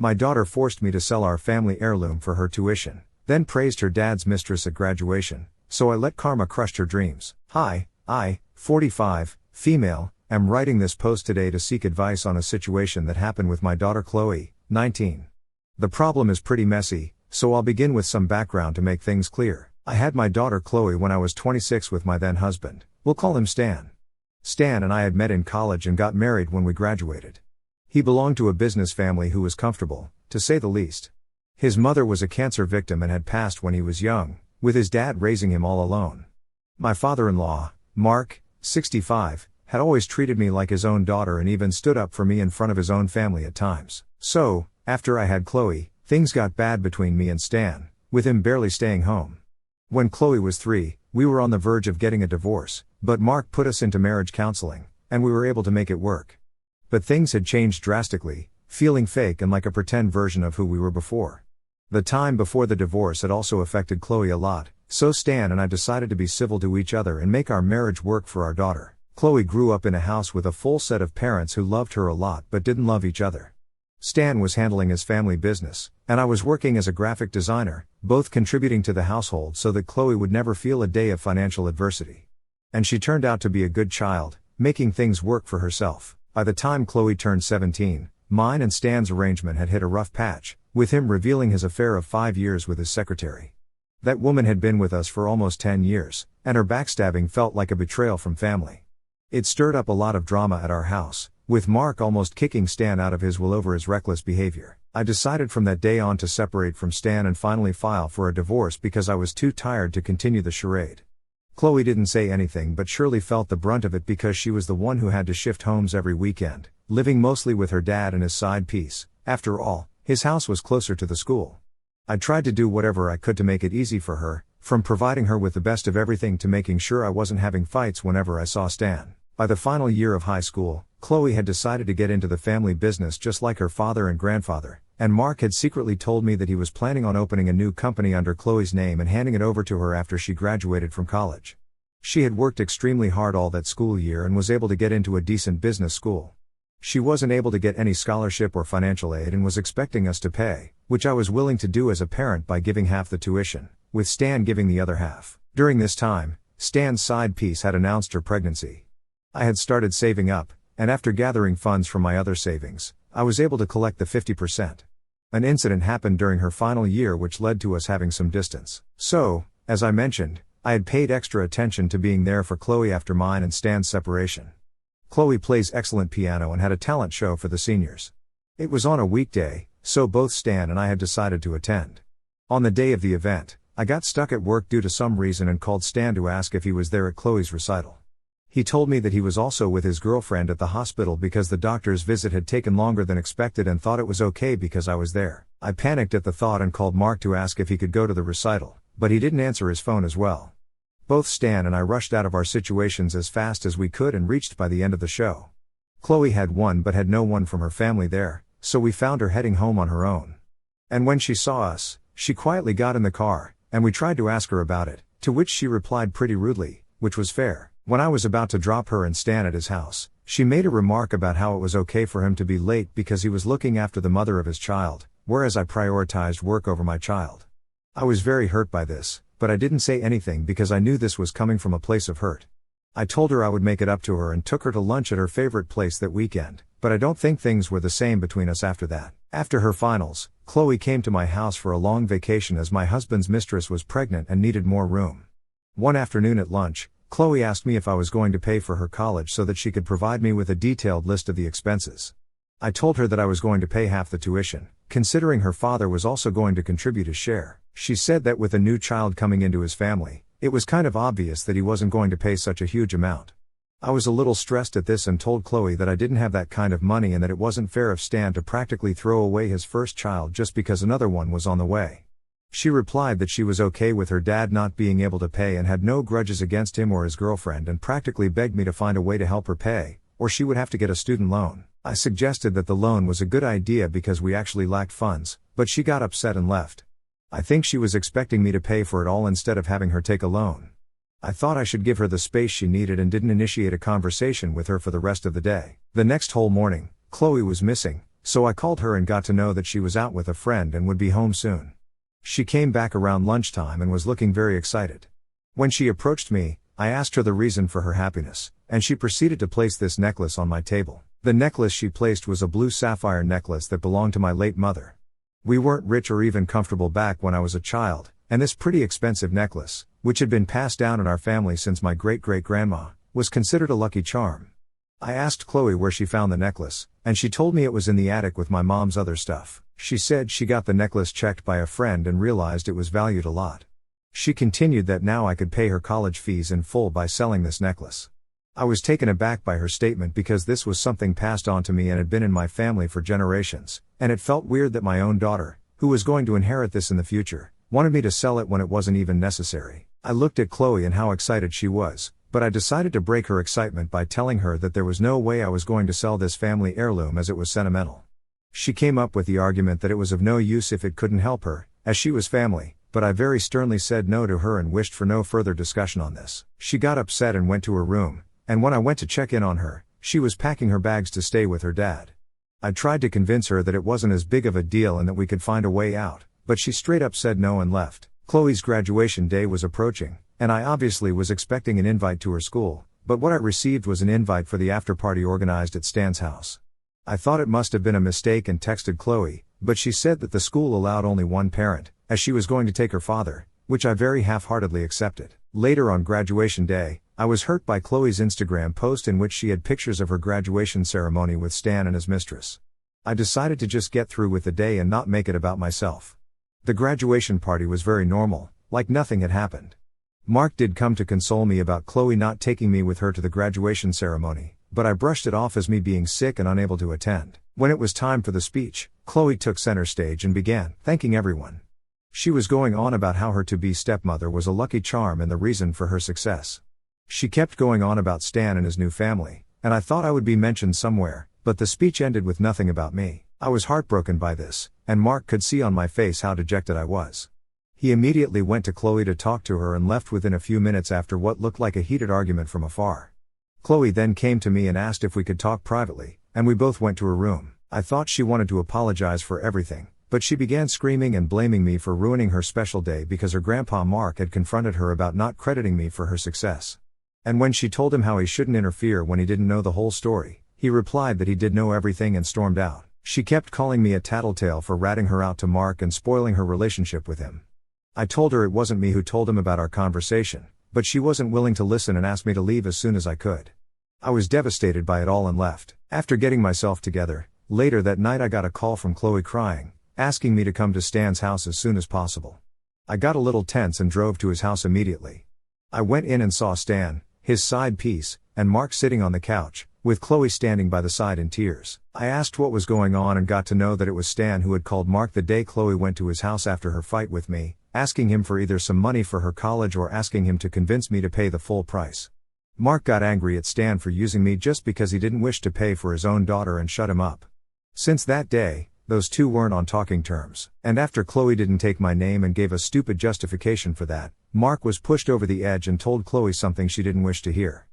My daughter forced me to sell our family heirloom for her tuition, then praised her dad's mistress at graduation, so I let karma crush her dreams. Hi, I, 45, female, am writing this post today to seek advice on a situation that happened with my daughter Chloe, 19. The problem is pretty messy, so I'll begin with some background to make things clear. I had my daughter Chloe when I was 26 with my then husband. We'll call him Stan. Stan and I had met in college and got married when we graduated. He belonged to a business family who was comfortable, to say the least. His mother was a cancer victim and had passed when he was young, with his dad raising him all alone. My father-in-law, Mark, 65, had always treated me like his own daughter and even stood up for me in front of his own family at times. So, after I had Chloe, things got bad between me and Stan, with him barely staying home. When Chloe was 3, we were on the verge of getting a divorce, but Mark put us into marriage counseling, and we were able to make it work. But things had changed drastically, feeling fake and like a pretend version of who we were before. The time before the divorce had also affected Chloe a lot, so Stan and I decided to be civil to each other and make our marriage work for our daughter. Chloe grew up in a house with a full set of parents who loved her a lot but didn't love each other. Stan was handling his family business, and I was working as a graphic designer, both contributing to the household so that Chloe would never feel a day of financial adversity. And she turned out to be a good child, making things work for herself. By the time Chloe turned 17, mine and Stan's arrangement had hit a rough patch, with him revealing his affair of 5 years with his secretary. That woman had been with us for almost 10 years, and her backstabbing felt like a betrayal from family. It stirred up a lot of drama at our house, with Mark almost kicking Stan out of his will over his reckless behavior. I decided from that day on to separate from Stan and finally file for a divorce because I was too tired to continue the charade. Chloe didn't say anything but surely felt the brunt of it because she was the one who had to shift homes every weekend, living mostly with her dad and his side piece. After all, his house was closer to the school. I tried to do whatever I could to make it easy for her, from providing her with the best of everything to making sure I wasn't having fights whenever I saw Stan. By the final year of high school, Chloe had decided to get into the family business just like her father and grandfather, and Mark had secretly told me that he was planning on opening a new company under Chloe's name and handing it over to her after she graduated from college. She had worked extremely hard all that school year and was able to get into a decent business school. She wasn't able to get any scholarship or financial aid and was expecting us to pay, which I was willing to do as a parent by giving half the tuition, with Stan giving the other half. During this time, Stan's side piece had announced her pregnancy. I had started saving up, and after gathering funds from my other savings, I was able to collect the 50%. An incident happened during her final year which led to us having some distance. So, as I mentioned, I had paid extra attention to being there for Chloe after mine and Stan's separation. Chloe plays excellent piano and had a talent show for the seniors. It was on a weekday, so both Stan and I had decided to attend. On the day of the event, I got stuck at work due to some reason and called Stan to ask if he was there at Chloe's recital. He told me that he was also with his girlfriend at the hospital because the doctor's visit had taken longer than expected and thought it was okay because I was there. I panicked at the thought and called Mark to ask if he could go to the recital, but he didn't answer his phone as well. Both Stan and I rushed out of our situations as fast as we could and reached by the end of the show. Chloe had one but had no one from her family there, so we found her heading home on her own. And when she saw us, she quietly got in the car, and we tried to ask her about it, to which she replied pretty rudely, which was fair. When I was about to drop her and Stan at his house, she made a remark about how it was okay for him to be late because he was looking after the mother of his child, whereas I prioritized work over my child. I was very hurt by this, but I didn't say anything because I knew this was coming from a place of hurt. I told her I would make it up to her and took her to lunch at her favorite place that weekend, but I don't think things were the same between us after that. After her finals, Chloe came to my house for a long vacation as my husband's mistress was pregnant and needed more room. One afternoon at lunch, Chloe asked me if I was going to pay for her college so that she could provide me with a detailed list of the expenses. I told her that I was going to pay half the tuition, considering her father was also going to contribute his share. She said that with a new child coming into his family, it was kind of obvious that he wasn't going to pay such a huge amount. I was a little stressed at this and told Chloe that I didn't have that kind of money and that it wasn't fair of Stan to practically throw away his first child just because another one was on the way. She replied that she was okay with her dad not being able to pay and had no grudges against him or his girlfriend and practically begged me to find a way to help her pay, or she would have to get a student loan. I suggested that the loan was a good idea because we actually lacked funds, but she got upset and left. I think she was expecting me to pay for it all instead of having her take a loan. I thought I should give her the space she needed and didn't initiate a conversation with her for the rest of the day. The next whole morning, Chloe was missing, so I called her and got to know that she was out with a friend and would be home soon. She came back around lunchtime and was looking very excited. When she approached me, I asked her the reason for her happiness, and she proceeded to place this necklace on my table. The necklace she placed was a blue sapphire necklace that belonged to my late mother. We weren't rich or even comfortable back when I was a child, and this pretty expensive necklace, which had been passed down in our family since my great-great-grandma, was considered a lucky charm. I asked Chloe where she found the necklace, and she told me it was in the attic with my mom's other stuff. She said she got the necklace checked by a friend and realized it was valued a lot. She continued that now I could pay her college fees in full by selling this necklace. I was taken aback by her statement because this was something passed on to me and had been in my family for generations, and it felt weird that my own daughter, who was going to inherit this in the future, wanted me to sell it when it wasn't even necessary. I looked at Chloe and how excited she was, but I decided to break her excitement by telling her that there was no way I was going to sell this family heirloom as it was sentimental. She came up with the argument that it was of no use if it couldn't help her, as she was family, but I very sternly said no to her and wished for no further discussion on this. She got upset and went to her room, and when I went to check in on her, she was packing her bags to stay with her dad. I tried to convince her that it wasn't as big of a deal and that we could find a way out, but she straight up said no and left. Chloe's graduation day was approaching, and I obviously was expecting an invite to her school, but what I received was an invite for the after-party organized at Stan's house. I thought it must have been a mistake and texted Chloe, but she said that the school allowed only one parent, as she was going to take her father, which I very half-heartedly accepted. Later on graduation day, I was hurt by Chloe's Instagram post in which she had pictures of her graduation ceremony with Stan and his mistress. I decided to just get through with the day and not make it about myself. The graduation party was very normal, like nothing had happened. Mark did come to console me about Chloe not taking me with her to the graduation ceremony, but I brushed it off as me being sick and unable to attend. When it was time for the speech, Chloe took center stage and began thanking everyone. She was going on about how her to-be stepmother was a lucky charm and the reason for her success. She kept going on about Stan and his new family, and I thought I would be mentioned somewhere, but the speech ended with nothing about me. I was heartbroken by this, and Mark could see on my face how dejected I was. He immediately went to Chloe to talk to her and left within a few minutes after what looked like a heated argument from afar. Chloe then came to me and asked if we could talk privately, and we both went to her room. I thought she wanted to apologize for everything, but she began screaming and blaming me for ruining her special day because her grandpa Mark had confronted her about not crediting me for her success. And when she told him how he shouldn't interfere when he didn't know the whole story, he replied that he did know everything and stormed out. She kept calling me a tattletale for ratting her out to Mark and spoiling her relationship with him. I told her it wasn't me who told him about our conversation, but she wasn't willing to listen and asked me to leave as soon as I could. I was devastated by it all and left. After getting myself together, later that night I got a call from Chloe crying, asking me to come to Stan's house as soon as possible. I got a little tense and drove to his house immediately. I went in and saw Stan, his side piece, and Mark sitting on the couch, with Chloe standing by the side in tears. I asked what was going on and got to know that it was Stan who had called Mark the day Chloe went to his house after her fight with me, asking him for either some money for her college or asking him to convince me to pay the full price. Mark got angry at Stan for using me just because he didn't wish to pay for his own daughter and shut him up. Since that day, those two weren't on talking terms, and after Chloe didn't take my name and gave a stupid justification for that, Mark was pushed over the edge and told Chloe something she didn't wish to hear.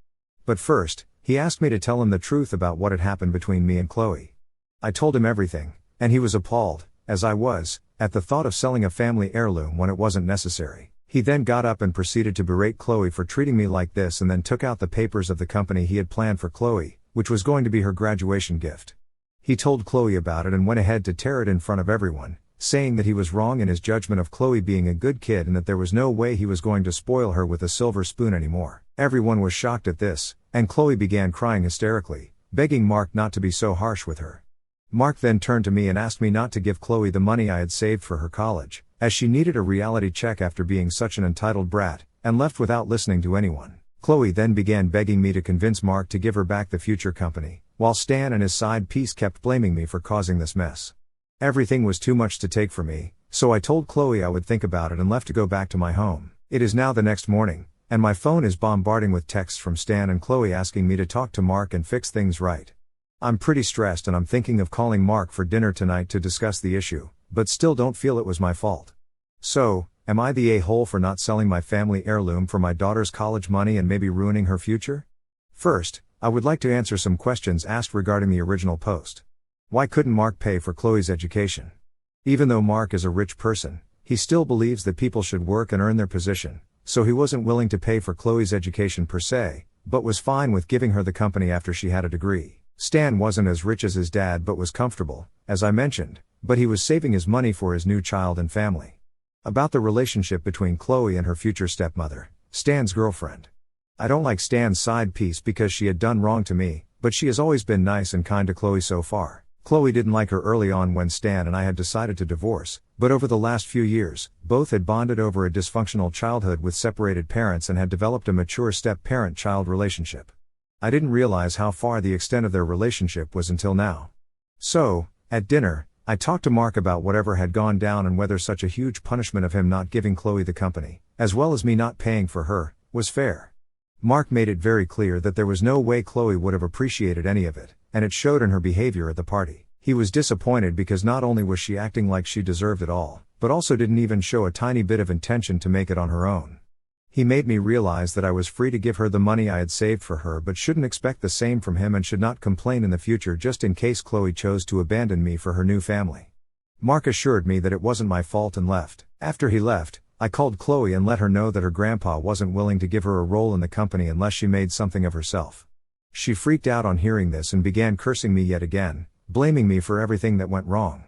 But first, he asked me to tell him the truth about what had happened between me and Chloe. I told him everything, and he was appalled, as I was, at the thought of selling a family heirloom when it wasn't necessary. He then got up and proceeded to berate Chloe for treating me like this and then took out the papers of the company he had planned for Chloe, which was going to be her graduation gift. He told Chloe about it and went ahead to tear it in front of everyone, saying that he was wrong in his judgment of Chloe being a good kid and that there was no way he was going to spoil her with a silver spoon anymore. Everyone was shocked at this, and Chloe began crying hysterically, begging Mark not to be so harsh with her. Mark then turned to me and asked me not to give Chloe the money I had saved for her college, as she needed a reality check after being such an entitled brat, and left without listening to anyone. Chloe then began begging me to convince Mark to give her back the future company, while Stan and his side piece kept blaming me for causing this mess. Everything was too much to take for me, so I told Chloe I would think about it and left to go back to my home. It is now the next morning, and my phone is bombarding with texts from Stan and Chloe asking me to talk to Mark and fix things right. I'm pretty stressed and I'm thinking of calling Mark for dinner tonight to discuss the issue, but still don't feel it was my fault. So, am I the a-hole for not selling my family heirloom for my daughter's college money and maybe ruining her future? First, I would like to answer some questions asked regarding the original post. Why couldn't Mark pay for Chloe's education? Even though Mark is a rich person, he still believes that people should work and earn their position, so he wasn't willing to pay for Chloe's education per se, but was fine with giving her the company after she had a degree. Stan wasn't as rich as his dad but was comfortable, as I mentioned, but he was saving his money for his new child and family. About the relationship between Chloe and her future stepmother, Stan's girlfriend. I don't like Stan's side piece because she had done wrong to me, but she has always been nice and kind to Chloe so far. Chloe didn't like her early on when Stan and I had decided to divorce, but over the last few years, both had bonded over a dysfunctional childhood with separated parents and had developed a mature step-parent-child relationship. I didn't realize how far the extent of their relationship was until now. So, at dinner, I talked to Mark about whatever had gone down and whether such a huge punishment of him not giving Chloe the company, as well as me not paying for her, was fair. Mark made it very clear that there was no way Chloe would have appreciated any of it, and it showed in her behavior at the party. He was disappointed because not only was she acting like she deserved it all, but also didn't even show a tiny bit of intention to make it on her own. He made me realize that I was free to give her the money I had saved for her but shouldn't expect the same from him and should not complain in the future just in case Chloe chose to abandon me for her new family. Mark assured me that it wasn't my fault and left. After he left, I called Chloe and let her know that her grandpa wasn't willing to give her a role in the company unless she made something of herself. She freaked out on hearing this and began cursing me yet again, blaming me for everything that went wrong.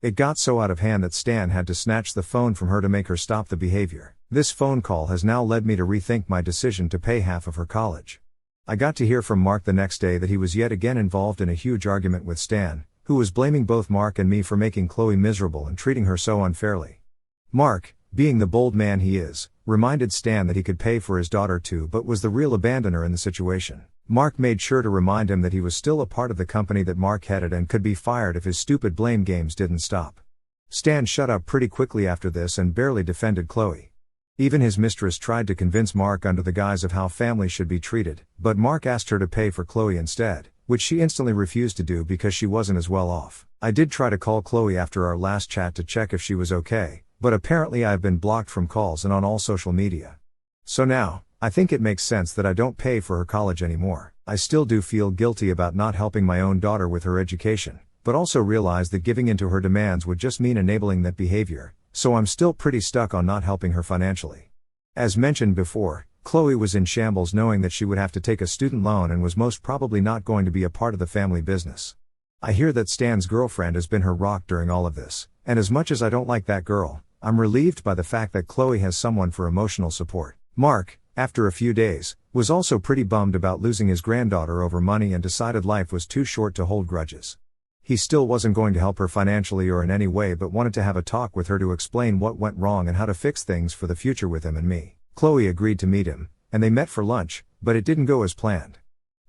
It got so out of hand that Stan had to snatch the phone from her to make her stop the behavior. This phone call has now led me to rethink my decision to pay half of her college. I got to hear from Mark the next day that he was yet again involved in a huge argument with Stan, who was blaming both Mark and me for making Chloe miserable and treating her so unfairly. Mark, being the bold man he is, reminded Stan that he could pay for his daughter too but was the real abandoner in the situation. Mark made sure to remind him that he was still a part of the company that Mark headed and could be fired if his stupid blame games didn't stop. Stan shut up pretty quickly after this and barely defended Chloe. Even his mistress tried to convince Mark under the guise of how families should be treated, but Mark asked her to pay for Chloe instead, which she instantly refused to do because she wasn't as well off. I did try to call Chloe after our last chat to check if she was okay, but apparently I have been blocked from calls and on all social media. So now, I think it makes sense that I don't pay for her college anymore. I still do feel guilty about not helping my own daughter with her education, but also realize that giving in to her demands would just mean enabling that behavior, so I'm still pretty stuck on not helping her financially. As mentioned before, Chloe was in shambles knowing that she would have to take a student loan and was most probably not going to be a part of the family business. I hear that Stan's girlfriend has been her rock during all of this, and as much as I don't like that girl, I'm relieved by the fact that Chloe has someone for emotional support. Mark, after a few days, was also pretty bummed about losing his granddaughter over money and decided life was too short to hold grudges. He still wasn't going to help her financially or in any way but wanted to have a talk with her to explain what went wrong and how to fix things for the future with him and me. Chloe agreed to meet him, and they met for lunch, but it didn't go as planned.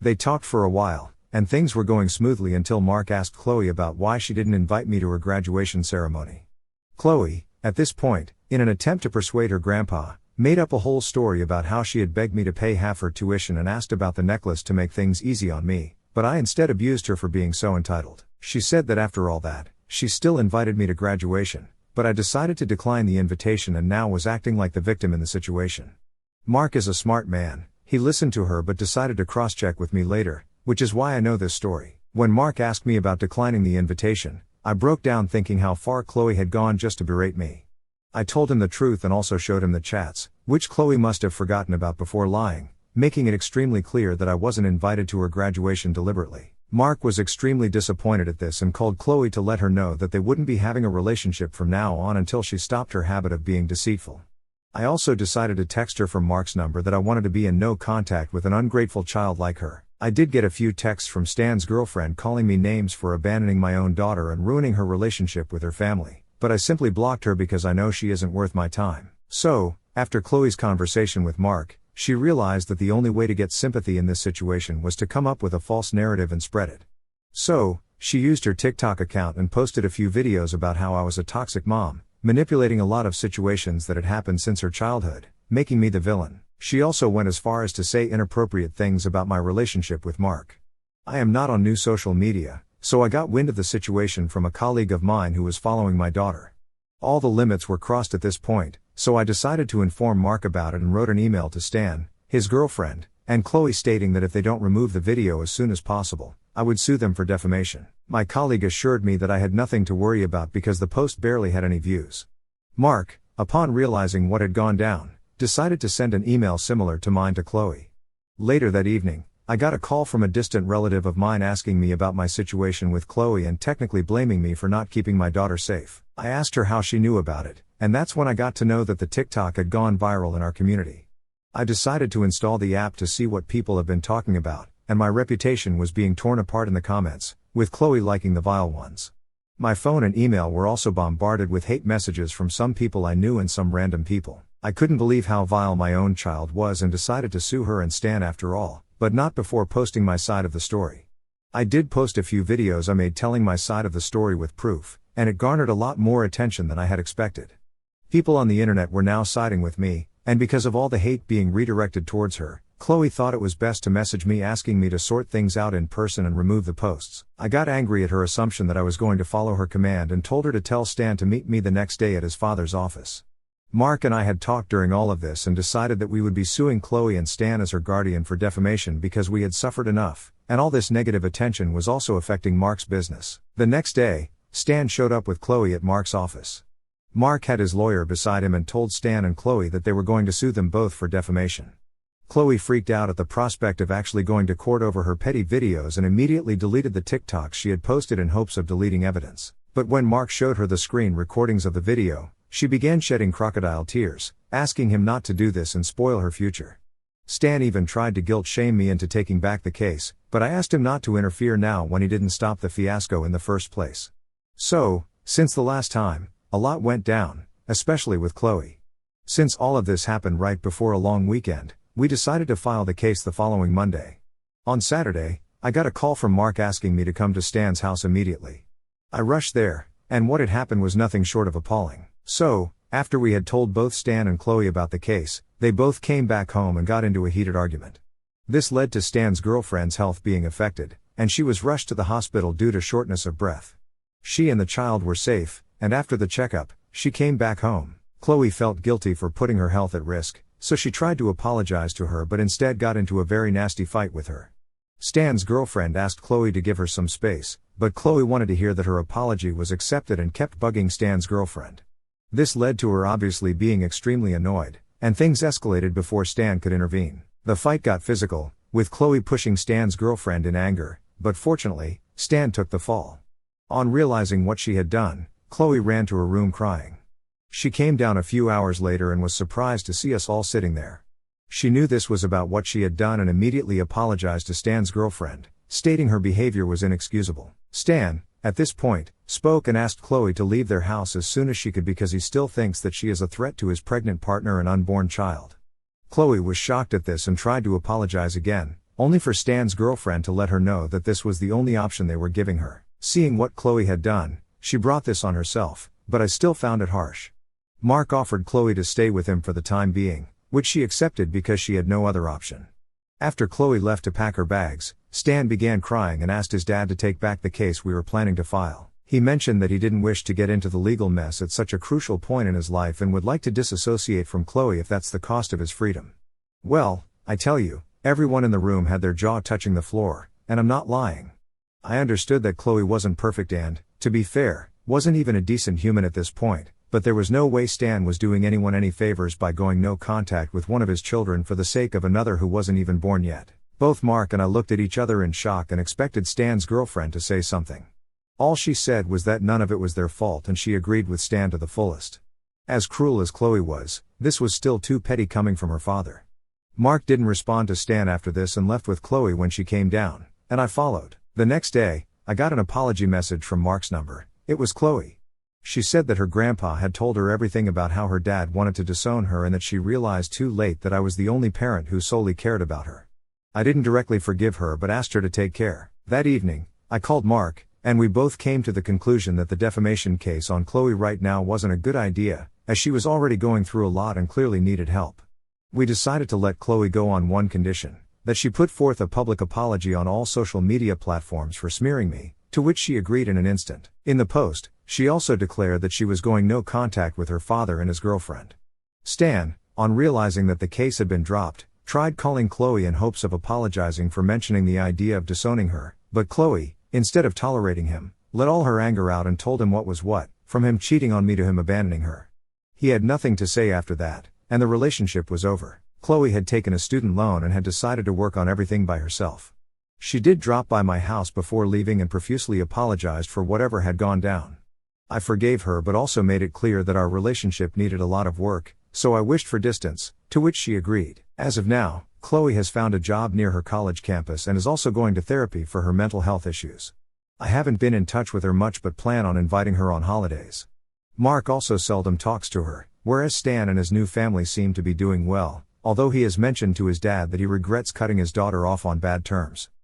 They talked for a while, and things were going smoothly until Mark asked Chloe about why she didn't invite me to her graduation ceremony. Chloe, at this point, in an attempt to persuade her grandpa, made up a whole story about how she had begged me to pay half her tuition and asked about the necklace to make things easy on me, but I instead abused her for being so entitled. She said that after all that, she still invited me to graduation, but I decided to decline the invitation and now was acting like the victim in the situation. Mark is a smart man, he listened to her but decided to cross-check with me later, which is why I know this story. When Mark asked me about declining the invitation, I broke down thinking how far Chloe had gone just to berate me. I told him the truth and also showed him the chats, which Chloe must have forgotten about before lying, making it extremely clear that I wasn't invited to her graduation deliberately. Mark was extremely disappointed at this and called Chloe to let her know that they wouldn't be having a relationship from now on until she stopped her habit of being deceitful. I also decided to text her from Mark's number that I wanted to be in no contact with an ungrateful child like her. I did get a few texts from Stan's girlfriend calling me names for abandoning my own daughter and ruining her relationship with her family, but I simply blocked her because I know she isn't worth my time. So, after Chloe's conversation with Mark, she realized that the only way to get sympathy in this situation was to come up with a false narrative and spread it. So, she used her TikTok account and posted a few videos about how I was a toxic mom, manipulating a lot of situations that had happened since her childhood, making me the villain. She also went as far as to say inappropriate things about my relationship with Mark. I am not on new social media, so I got wind of the situation from a colleague of mine who was following my daughter. All the limits were crossed at this point, so I decided to inform Mark about it and wrote an email to Stan, his girlfriend, and Chloe stating that if they don't remove the video as soon as possible, I would sue them for defamation. My colleague assured me that I had nothing to worry about because the post barely had any views. Mark, upon realizing what had gone down, decided to send an email similar to mine to Chloe. Later that evening, I got a call from a distant relative of mine asking me about my situation with Chloe and technically blaming me for not keeping my daughter safe. I asked her how she knew about it, and that's when I got to know that the TikTok had gone viral in our community. I decided to install the app to see what people have been talking about, and my reputation was being torn apart in the comments, with Chloe liking the vile ones. My phone and email were also bombarded with hate messages from some people I knew and some random people. I couldn't believe how vile my own child was and decided to sue her and Stan after all, but not before posting my side of the story. I did post a few videos I made telling my side of the story with proof, and it garnered a lot more attention than I had expected. People on the internet were now siding with me, and because of all the hate being redirected towards her, Chloe thought it was best to message me asking me to sort things out in person and remove the posts. I got angry at her assumption that I was going to follow her command and told her to tell Stan to meet me the next day at his father's office. Mark and I had talked during all of this and decided that we would be suing Chloe and Stan as her guardian for defamation because we had suffered enough, and all this negative attention was also affecting Mark's business. The next day, Stan showed up with Chloe at Mark's office. Mark had his lawyer beside him and told Stan and Chloe that they were going to sue them both for defamation. Chloe freaked out at the prospect of actually going to court over her petty videos and immediately deleted the TikToks she had posted in hopes of deleting evidence. But when Mark showed her the screen recordings of the video, she began shedding crocodile tears, asking him not to do this and spoil her future. Stan even tried to guilt-shame me into taking back the case, but I asked him not to interfere now when he didn't stop the fiasco in the first place. So, since the last time, a lot went down, especially with Chloe. Since all of this happened right before a long weekend, we decided to file the case the following Monday. On Saturday, I got a call from Mark asking me to come to Stan's house immediately. I rushed there, and what had happened was nothing short of appalling. So, after we had told both Stan and Chloe about the case, they both came back home and got into a heated argument. This led to Stan's girlfriend's health being affected, and she was rushed to the hospital due to shortness of breath. She and the child were safe, and after the checkup, she came back home. Chloe felt guilty for putting her health at risk, so she tried to apologize to her but instead got into a very nasty fight with her. Stan's girlfriend asked Chloe to give her some space, but Chloe wanted to hear that her apology was accepted and kept bugging Stan's girlfriend. This led to her obviously being extremely annoyed, and things escalated before Stan could intervene. The fight got physical, with Chloe pushing Stan's girlfriend in anger, but fortunately, Stan took the fall. On realizing what she had done, Chloe ran to her room crying. She came down a few hours later and was surprised to see us all sitting there. She knew this was about what she had done and immediately apologized to Stan's girlfriend, stating her behavior was inexcusable. Stan, at this point, spoke and asked Chloe to leave their house as soon as she could because he still thinks that she is a threat to his pregnant partner and unborn child. Chloe was shocked at this and tried to apologize again, only for Stan's girlfriend to let her know that this was the only option they were giving her. Seeing what Chloe had done, she brought this on herself, but I still found it harsh. Mark offered Chloe to stay with him for the time being, which she accepted because she had no other option. After Chloe left to pack her bags, Stan began crying and asked his dad to take back the case we were planning to file. He mentioned that he didn't wish to get into the legal mess at such a crucial point in his life and would like to disassociate from Chloe if that's the cost of his freedom. Well, I tell you, everyone in the room had their jaw touching the floor, and I'm not lying. I understood that Chloe wasn't perfect and, to be fair, wasn't even a decent human at this point, but there was no way Stan was doing anyone any favors by going no contact with one of his children for the sake of another who wasn't even born yet. Both Mark and I looked at each other in shock and expected Stan's girlfriend to say something. All she said was that none of it was their fault and she agreed with Stan to the fullest. As cruel as Chloe was, this was still too petty coming from her father. Mark didn't respond to Stan after this and left with Chloe when she came down, and I followed. The next day, I got an apology message from Mark's number. It was Chloe. She said that her grandpa had told her everything about how her dad wanted to disown her and that she realized too late that I was the only parent who solely cared about her. I didn't directly forgive her but asked her to take care. That evening, I called Mark, and we both came to the conclusion that the defamation case on Chloe right now wasn't a good idea, as she was already going through a lot and clearly needed help. We decided to let Chloe go on one condition, that she put forth a public apology on all social media platforms for smearing me, to which she agreed in an instant. In the post, she also declared that she was going no contact with her father and his girlfriend. Stan, on realizing that the case had been dropped, tried calling Chloe in hopes of apologizing for mentioning the idea of disowning her, But Chloe, instead of tolerating him, let all her anger out and told him what was what, from him cheating on me to him abandoning her. He had nothing to say after that, and the relationship was over. Chloe had taken a student loan and had decided to work on everything by herself. She did drop by my house before leaving and profusely apologized for whatever had gone down. I forgave her but also made it clear that our relationship needed a lot of work, so I wished for distance, to which she agreed. As of now, Chloe has found a job near her college campus and is also going to therapy for her mental health issues. I haven't been in touch with her much but plan on inviting her on holidays. Mark also seldom talks to her, whereas Stan and his new family seem to be doing well, although he has mentioned to his dad that he regrets cutting his daughter off on bad terms.